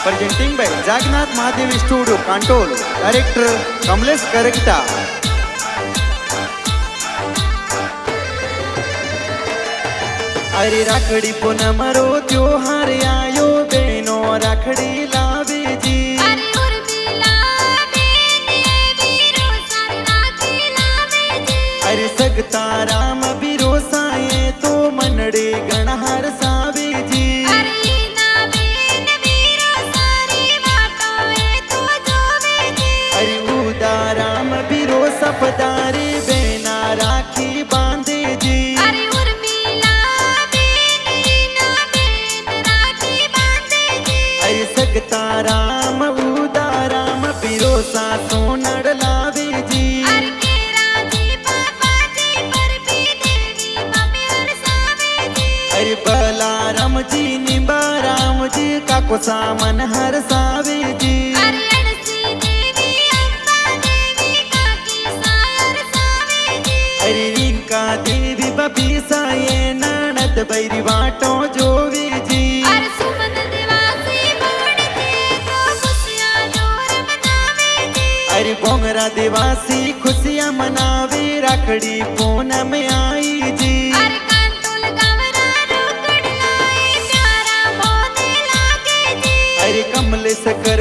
Presenting by Jagannath Mahadevi Studio, Control, Director Kamlesh Karakta. अरे राखड़ी पूनम रो त्योहार आयो बेनो राखड़ी लावे जी। अरे सगता राम बिरो साए तो मनड़े गणहार सावे जी। अरे उदा राम बिरो सपदारे बेना राखी बांधे जी। अरे सगता राम उदा राम बिरो सा सोनड़ लावे जी। अरे बलाराम जी निबाराम जी काको सामन हर सावे जी। अरे रिंका देवी बबी साये ननद बैरी वाटो जोवे जी। अरे बोंगरा दिवासी खुशियां मनावे राखड़ी पूनम आई जी। अरे कमलेश कर